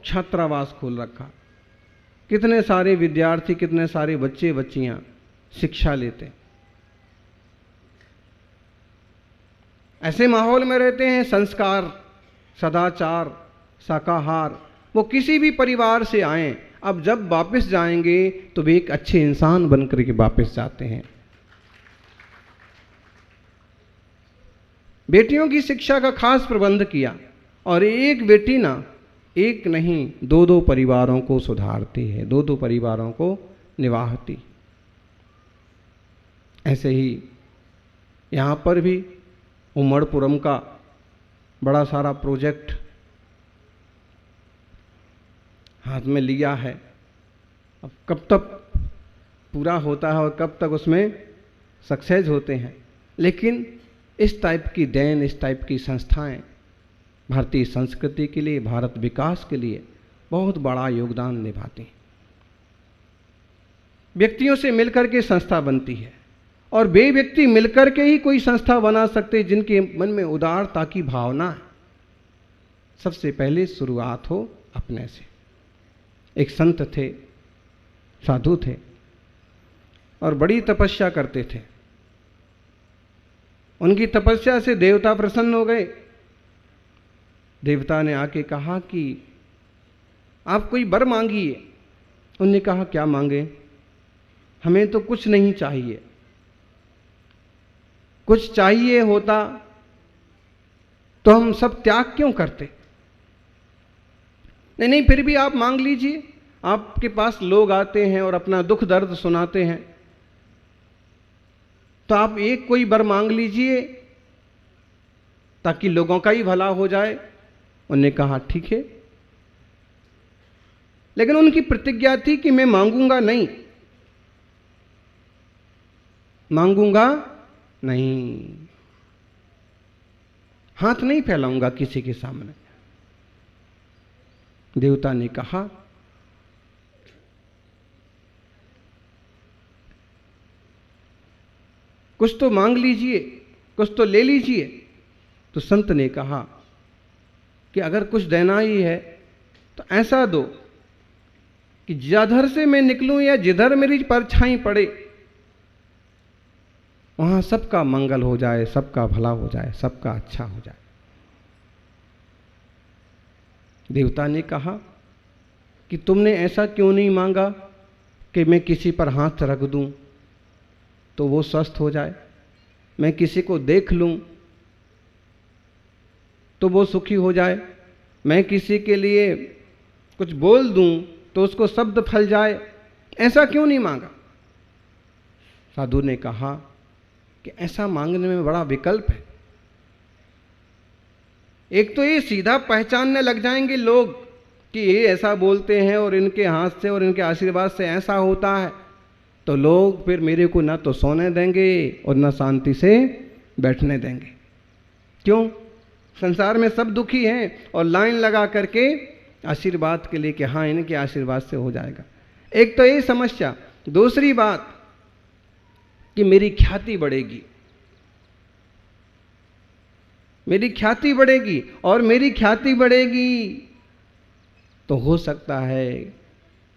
छात्रावास खोल रखा, कितने सारे विद्यार्थी, कितने सारे बच्चे बच्चियां शिक्षा लेते। ऐसे माहौल में रहते हैं, संस्कार, सदाचार, शाकाहार, वो किसी भी परिवार से आए, अब जब वापस जाएंगे तो वे एक अच्छे इंसान बनकर के वापस जाते हैं। बेटियों की शिक्षा का खास प्रबंध किया, और एक बेटी ना एक नहीं, दो दो परिवारों को सुधारती है, दो दो परिवारों को निभाती। ऐसे ही यहाँ पर भी उमड़पुरम का बड़ा सारा प्रोजेक्ट हाथ में लिया है। अब कब तक पूरा होता है और कब तक उसमें सक्सेस होते हैं, लेकिन इस टाइप की देन, इस टाइप की संस्थाएं भारतीय संस्कृति के लिए, भारत विकास के लिए बहुत बड़ा योगदान निभाती हैं। व्यक्तियों से मिलकर के संस्था बनती है, और वे व्यक्ति मिलकर के ही कोई संस्था बना सकते हैं जिनके मन में उदारता की भावना है। सबसे पहले शुरुआत हो अपने से। एक संत थे, साधु थे, और बड़ी तपस्या करते थे। उनकी तपस्या से देवता प्रसन्न हो गए। देवता ने आके कहा कि आप कोई वर मांगिए। उन्होंने कहा क्या मांगे? हमें तो कुछ नहीं चाहिए, कुछ चाहिए होता तो हम सब त्याग क्यों करते? नहीं नहीं, फिर भी आप मांग लीजिए। आपके पास लोग आते हैं और अपना दुख दर्द सुनाते हैं, तो आप एक कोई वर मांग लीजिए ताकि लोगों का ही भला हो जाए। उन्होंने कहा ठीक है, लेकिन उनकी प्रतिज्ञा थी कि मैं मांगूंगा नहीं, मांगूंगा नहीं, हाथ नहीं फैलाऊंगा किसी के सामने। देवता ने कहा कुछ तो मांग लीजिए, कुछ तो ले लीजिए। तो संत ने कहा कि अगर कुछ देना ही है तो ऐसा दो कि जिधर से मैं निकलूं या जिधर मेरी परछाई पड़े वहां सबका मंगल हो जाए, सबका भला हो जाए, सबका अच्छा हो जाए। देवता ने कहा कि तुमने ऐसा क्यों नहीं मांगा कि मैं किसी पर हाथ रख दूं तो वो स्वस्थ हो जाए, मैं किसी को देख लूं तो वो सुखी हो जाए, मैं किसी के लिए कुछ बोल दूं तो उसको शब्द फल जाए, ऐसा क्यों नहीं मांगा? साधु ने कहा कि ऐसा मांगने में बड़ा विकल्प है। एक तो ये सीधा पहचानने लग जाएंगे लोग कि ये ऐसा बोलते हैं और इनके हाथ से और इनके आशीर्वाद से ऐसा होता है, तो लोग फिर मेरे को ना तो सोने देंगे और ना शांति से बैठने देंगे। क्यों? संसार में सब दुखी हैं और लाइन लगा करके आशीर्वाद के लिए कि हाँ इनके आशीर्वाद से हो जाएगा। एक तो ये समस्या। दूसरी बात कि मेरी ख्याति बढ़ेगी, मेरी ख्याति बढ़ेगी, और मेरी ख्याति बढ़ेगी तो हो सकता है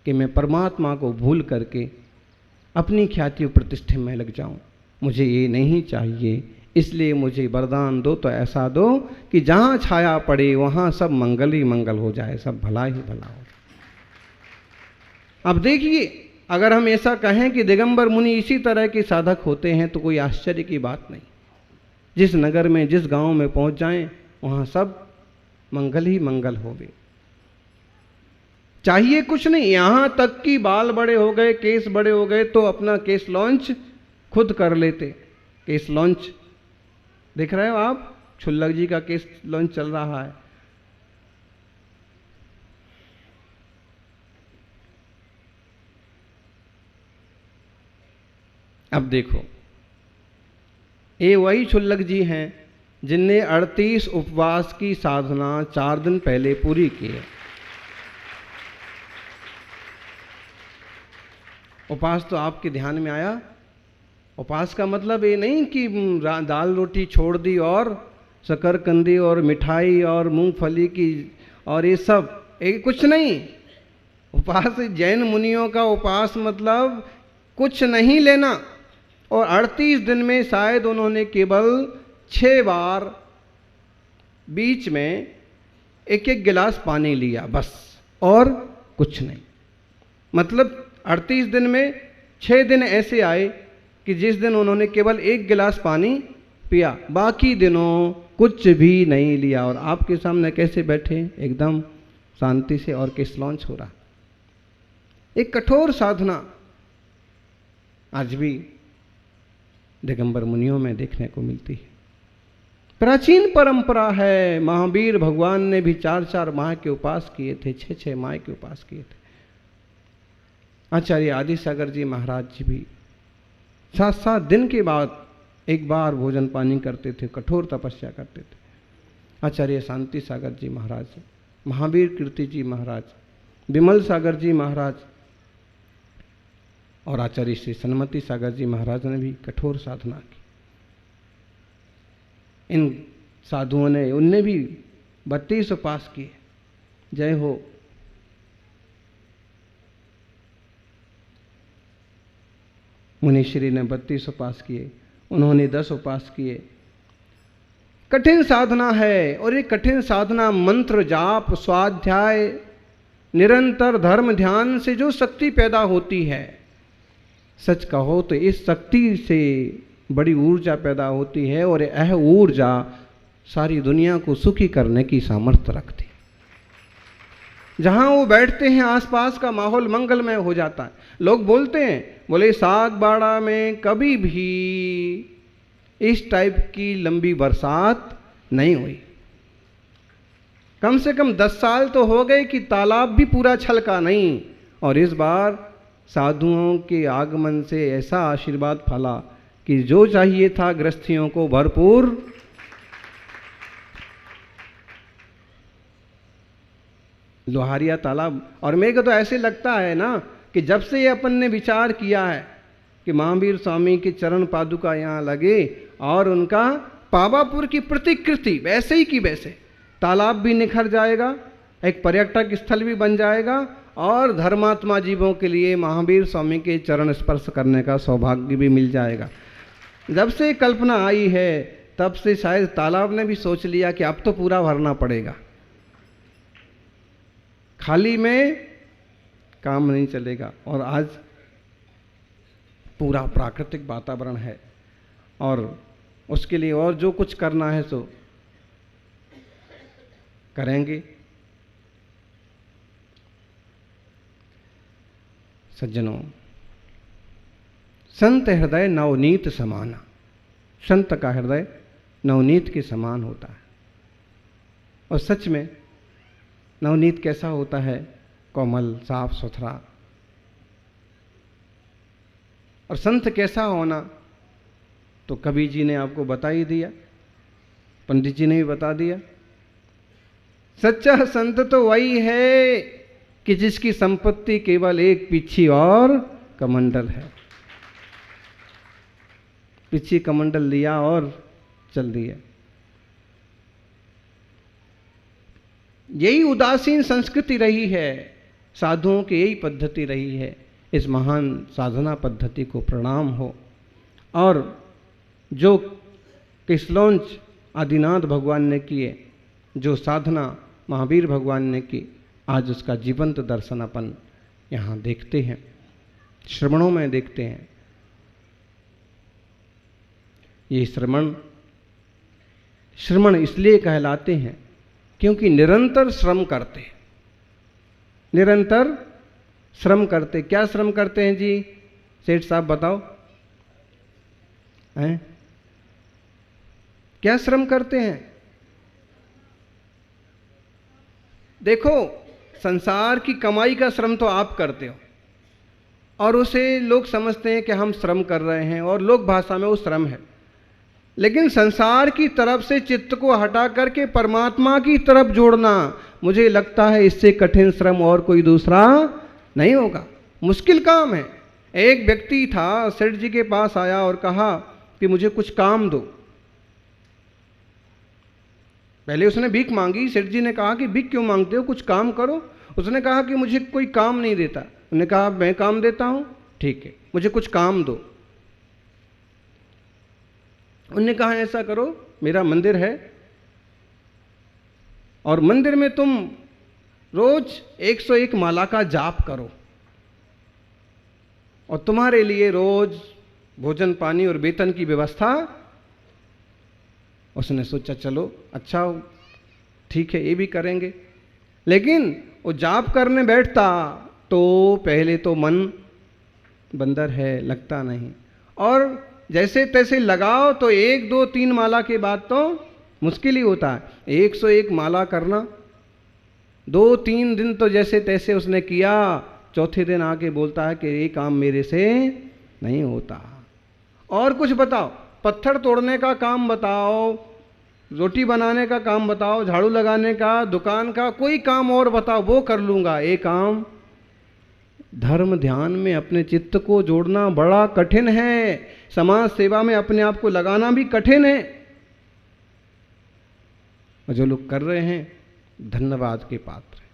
कि मैं परमात्मा को भूल करके अपनी ख्याति और प्रतिष्ठा में लग जाऊं। मुझे ये नहीं चाहिए, इसलिए मुझे वरदान दो तो ऐसा दो कि जहां छाया पड़े वहां सब मंगल ही मंगल हो जाए, सब भला ही भला हो जाए। अब देखिए, अगर हम ऐसा कहें कि दिगंबर मुनि इसी तरह के साधक होते हैं तो कोई आश्चर्य की बात नहीं। जिस नगर में, जिस गांव में पहुंच जाएं वहां सब मंगल ही मंगल होवे। चाहिए कुछ नहीं, यहां तक कि बाल बड़े हो गए, केस बड़े हो गए तो अपना केस लॉन्च खुद कर लेते। केस लॉन्च देख रहे हो आप, छुल्लक जी का केस लॉन्च चल रहा है। अब देखो, ये वही छुल्लक जी हैं जिनने 38 उपवास की साधना 4 दिन पहले पूरी की है। उपवास तो आपके ध्यान में आया? उपवास का मतलब ये नहीं कि दाल रोटी छोड़ दी और शकरकंदी और मिठाई और मूंगफली की और ये सब एक कुछ नहीं। उपास जैन मुनियों का उपास मतलब कुछ नहीं लेना। और 38 दिन में शायद उन्होंने केवल 6 बार बीच में एक एक गिलास पानी लिया बस, और कुछ नहीं। मतलब 38 दिन में 6 दिन ऐसे आए कि जिस दिन उन्होंने केवल 1 गिलास पानी पिया, बाकी दिनों कुछ भी नहीं लिया। और आपके सामने कैसे बैठे, एकदम शांति से, और किस लॉन्च हो रहा। एक कठोर साधना आज भी दिगंबर मुनियों में देखने को मिलती है। प्राचीन परंपरा है। महावीर भगवान ने भी 4-4 माह के उपास किए थे, 6-6 माह के उपास किए थे। आचार्य आदि सागर जी महाराज जी भी 7-7 दिन के बाद एक बार भोजन पानी करते थे, कठोर तपस्या करते थे। आचार्य शांति सागर जी महाराज, महावीर कीर्ति जी महाराज, विमल सागर जी महाराज और आचार्य श्री सन्मति सागर जी महाराज ने भी कठोर साधना की। इन साधुओं ने, उनने भी 32 उपास किए। जय हो। मुनिश्री ने 32 उपास किए, उन्होंने 10 उपास किए। कठिन साधना है। और ये कठिन साधना मंत्र जाप स्वाध्याय निरंतर धर्म ध्यान से जो शक्ति पैदा होती है, सच कहो तो इस शक्ति से बड़ी ऊर्जा पैदा होती है। और यह ऊर्जा सारी दुनिया को सुखी करने की सामर्थ्य रखती है। जहाँ वो बैठते हैं आसपास का माहौल मंगलमय हो जाता है। लोग बोलते हैं, बोले सागबाड़ा में कभी भी इस टाइप की लंबी बरसात नहीं हुई। कम से कम 10 साल तो हो गए कि तालाब भी पूरा छलका नहीं। और इस बार साधुओं के आगमन से ऐसा आशीर्वाद फला कि जो चाहिए था गृहस्थियों को भरपूर। लोहारिया तालाब। और मेरे को तो ऐसे लगता है ना कि जब से ये अपन ने विचार किया है कि महावीर स्वामी के चरण पादुका यहाँ लगे और उनका पावापुर की प्रतिकृति वैसे ही की वैसे, तालाब भी निखर जाएगा, एक पर्यटक स्थल भी बन जाएगा और धर्मात्मा जीवों के लिए महावीर स्वामी के चरण स्पर्श करने का सौभाग्य भी मिल जाएगा। जब से कल्पना आई है तब से शायद तालाब ने भी सोच लिया कि अब तो पूरा भरना पड़ेगा, खाली में काम नहीं चलेगा। और आज पूरा प्राकृतिक वातावरण है और उसके लिए और जो कुछ करना है सो करेंगे। सज्जनों, संत हृदय नवनीत समाना। संत का हृदय नवनीत के समान होता है। और सच में नवनीत कैसा होता है? कोमल, साफ सुथरा। और संत कैसा होना तो कबीर जी ने आपको बता ही दिया, पंडित जी ने भी बता दिया। सच्चा संत तो वही है कि जिसकी संपत्ति केवल एक पिछी और कमंडल है। पिछी कमंडल लिया और चल दिया। यही उदासीन संस्कृति रही है, साधुओं की यही पद्धति रही है। इस महान साधना पद्धति को प्रणाम हो। और जो किसलौंच आदिनाथ भगवान ने किए, जो साधना महावीर भगवान ने की, आज उसका जीवंत दर्शन अपन यहाँ देखते हैं, श्रवणों में देखते हैं। ये श्रमण इसलिए कहलाते हैं क्योंकि निरंतर श्रम करते हैं। निरंतर श्रम करते। क्या श्रम करते हैं जी? सेठ साहब बताओ हैं? क्या श्रम करते हैं? देखो, संसार की कमाई का श्रम तो आप करते हो और उसे लोग समझते हैं कि हम श्रम कर रहे हैं और लोक भाषा में वो श्रम है। लेकिन संसार की तरफ से चित्त को हटा करके परमात्मा की तरफ जोड़ना, मुझे लगता है इससे कठिन श्रम और कोई दूसरा नहीं होगा। मुश्किल काम है। एक व्यक्ति था, सेठ जी के पास आया और कहा कि मुझे कुछ काम दो। पहले उसने भीख मांगी। सेठ जी ने कहा कि भीख क्यों मांगते हो, कुछ काम करो। उसने कहा कि मुझे कोई काम नहीं देता। उन्होंने कहा मैं काम देता हूँ, ठीक है, मुझे कुछ काम दो। उन्होंने कहा ऐसा करो, मेरा मंदिर है और मंदिर में तुम रोज 101 माला का जाप करो और तुम्हारे लिए रोज भोजन पानी और वेतन की व्यवस्था। उसने सोचा चलो अच्छा ठीक है, ये भी करेंगे। लेकिन वो जाप करने बैठता तो पहले तो मन बंदर है, लगता नहीं, और जैसे तैसे लगाओ तो 1 2 3 माला के बाद तो मुश्किल ही होता है। 101 माला करना 2-3 दिन तो जैसे तैसे उसने किया। चौथे दिन आके बोलता है कि ये काम मेरे से नहीं होता, और कुछ बताओ, पत्थर तोड़ने का काम बताओ, रोटी बनाने का काम बताओ, झाड़ू लगाने का, दुकान का कोई काम और बताओ, वो कर लूँगा। ये काम धर्म ध्यान में अपने चित्त को जोड़ना बड़ा कठिन है। समाज सेवा में अपने आप को लगाना भी कठिन है। और जो लोग कर रहे हैं धन्यवाद के पात्र हैं,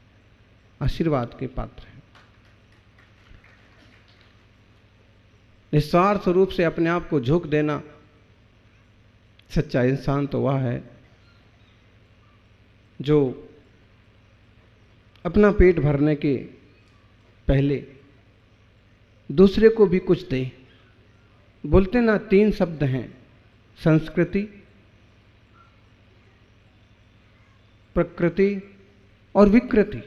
आशीर्वाद के पात्र हैं। निस्वार्थ रूप से अपने आप को झोंक देना, सच्चा इंसान तो वह है जो अपना पेट भरने के पहले दूसरे को भी कुछ दे। बोलते ना 3 शब्द हैं, संस्कृति, प्रकृति और विकृति।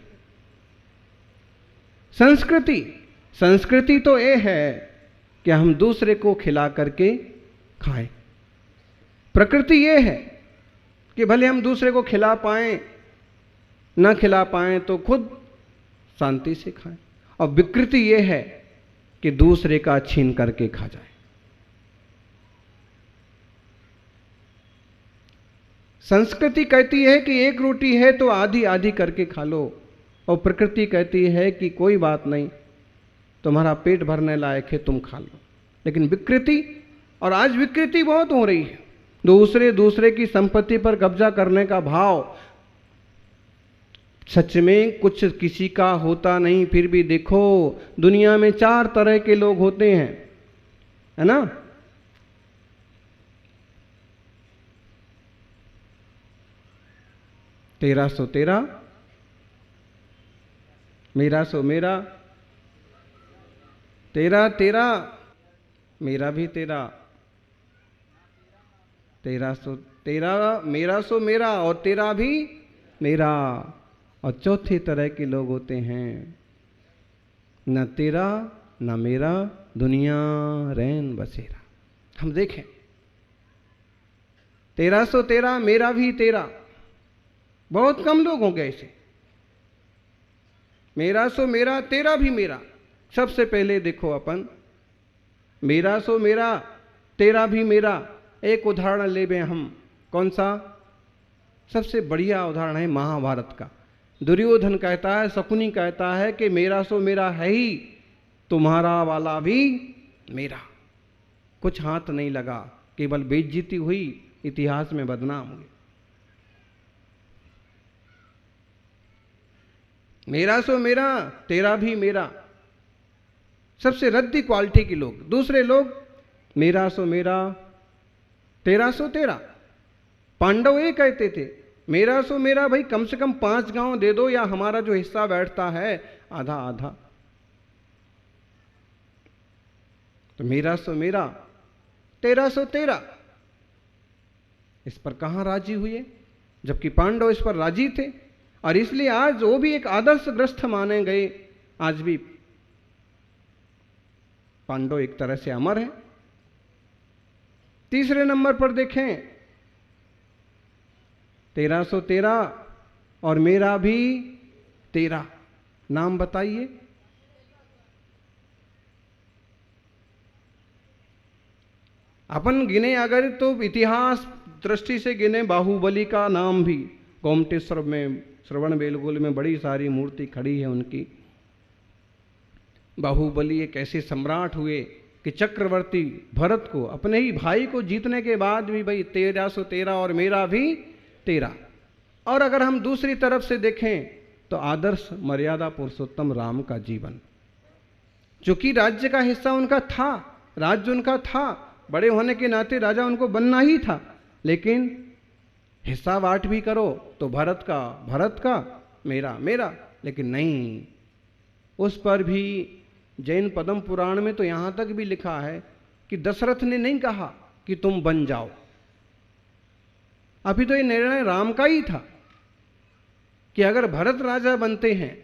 संस्कृति तो ये है कि हम दूसरे को खिला करके खाएं। प्रकृति ये है कि भले हम दूसरे को खिला पाएं ना खिला पाएं तो खुद शांति से खाएं। और विकृति ये है कि दूसरे का छीन करके खा जाए। संस्कृति कहती है कि एक रोटी है तो आधी आधी करके खा लो, और प्रकृति कहती है कि कोई बात नहीं, तुम्हारा पेट भरने लायक है, तुम खा लो। लेकिन विकृति, और आज विकृति बहुत हो रही है, दूसरे की संपत्ति पर कब्जा करने का भाव। सच में कुछ किसी का होता नहीं, फिर भी देखो दुनिया में 4 तरह के लोग होते हैं, है ना। तेरा सो तेरा, मेरा सो मेरा, तेरा तेरा, मेरा भी तेरा, तेरा सो तेरा, मेरा सो मेरा, और तेरा भी मेरा। और चौथे तरह के लोग होते हैं, न तेरा न मेरा, दुनिया रैन बसेरा। हम देखें, तेरा सो तेरा, मेरा भी तेरा, बहुत कम लोग होंगे ऐसे। मेरा सो मेरा, तेरा भी मेरा। सबसे पहले देखो अपन, मेरा सो मेरा, तेरा भी मेरा। एक उदाहरण ले बें हम, कौन सा? सबसे बढ़िया उदाहरण है महाभारत का। दुर्योधन कहता है, शकुनी कहता है कि मेरा सो मेरा है ही, तुम्हारा वाला भी मेरा। कुछ हाथ नहीं लगा, केवल बेइज्जती हुई, इतिहास में बदनाम हुए। मेरा सो मेरा, तेरा भी मेरा। सबसे रद्दी क्वालिटी के लोग। दूसरे लोग मेरा सो मेरा, तेरा सो तेरा। पांडव ये कहते थे, मेरा सो मेरा, भाई कम से कम 5 गांव दे दो, या हमारा जो हिस्सा बैठता है आधा आधा। तो मेरा सो मेरा, तेरा सो तेरा, इस पर कहां राजी हुए, जबकि पांडव इस पर राजी थे। और इसलिए आज वो भी एक आदर्शग्रस्त माने गए। आज भी पांडव एक तरह से अमर हैं। तीसरे नंबर पर देखें, तेरा सो तेरा और मेरा भी तेरा। नाम बताइए। अपन गिने अगर तो इतिहास दृष्टि से गिने, बाहुबली का नाम भी, गोमटेश्वर में श्रवण बेलगोल में बड़ी सारी मूर्ति खड़ी है उनकी। बाहुबली एक ऐसे सम्राट हुए कि चक्रवर्ती भरत को, अपने ही भाई को जीतने के बाद भी, भाई तेरा सो तेरा और मेरा भी तेरा। और अगर हम दूसरी तरफ से देखें तो आदर्श मर्यादा पुरुषोत्तम राम का जीवन, जो कि राज्य का हिस्सा उनका था, राज्य उनका था, बड़े होने के नाते राजा उनको बनना ही था, लेकिन हिस्सा बांट भी करो तो भरत का, मेरा मेरा, लेकिन नहीं, उस पर भी जैन पद्म पुराण में तो यहाँ तक भी लिखा है कि दशरथ ने नहीं कहा कि तुम बन जाओ, अभी तो ये निर्णय राम का ही था कि अगर भरत राजा बनते हैं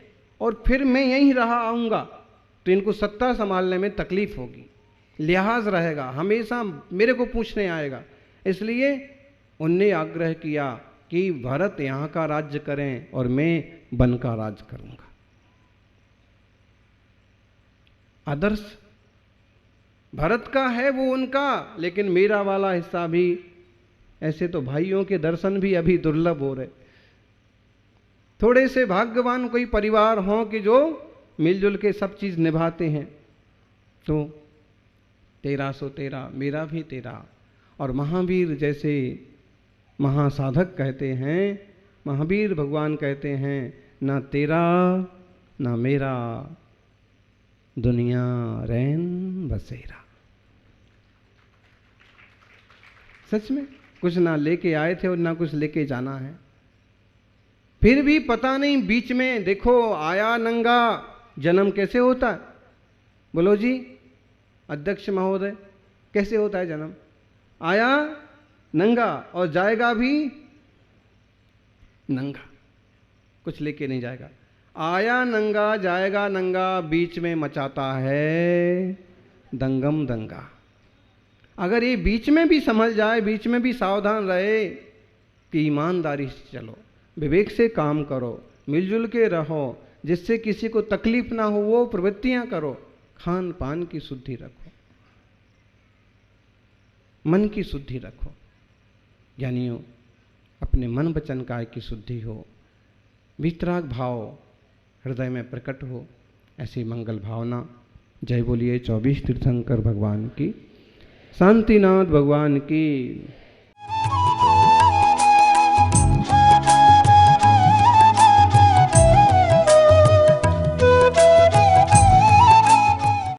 और फिर मैं यहीं रहा आऊँगा तो इनको सत्ता संभालने में तकलीफ होगी, लिहाज रहेगा, हमेशा मेरे को पूछने आएगा। इसलिए उनने आग्रह किया कि भरत यहाँ का राज्य करें और मैं वन का राज करूँगा। आदर्श भरत का है वो उनका, लेकिन मेरा वाला हिस्सा भी, ऐसे तो भाइयों के दर्शन भी अभी दुर्लभ हो रहे। थोड़े से भाग्यवान कोई परिवार हों कि जो मिलजुल के सब चीज़ निभाते हैं, तो तेरा सो तेरा, मेरा भी तेरा। और महावीर जैसे महासाधक कहते हैं, महावीर भगवान कहते हैं, ना तेरा ना मेरा, दुनिया रैन बसेरा। सच में कुछ ना लेके आए थे और ना कुछ लेके जाना है। फिर भी पता नहीं बीच में देखो, आया नंगा जन्म कैसे होता है, बोलो जी अध्यक्ष महोदय, कैसे होता है जन्म? आया नंगा और जाएगा भी नंगा, कुछ लेके नहीं जाएगा। आया नंगा जाएगा नंगा, बीच में मचाता है दंगम दंगा। अगर ये बीच में भी संभल जाए, बीच में भी सावधान रहे कि ईमानदारी से चलो, विवेक से काम करो, मिलजुल के रहो, जिससे किसी को तकलीफ ना हो वो प्रवृत्तियां करो, खान पान की शुद्धि रखो, मन की शुद्धि रखो, यानी अपने मन वचन काय की शुद्धि हो, वितराग भाव हृदय में प्रकट हो, ऐसी मंगल भावना। जय बोलिए 24 तीर्थंकर भगवान की, शांतिनाथ भगवान की।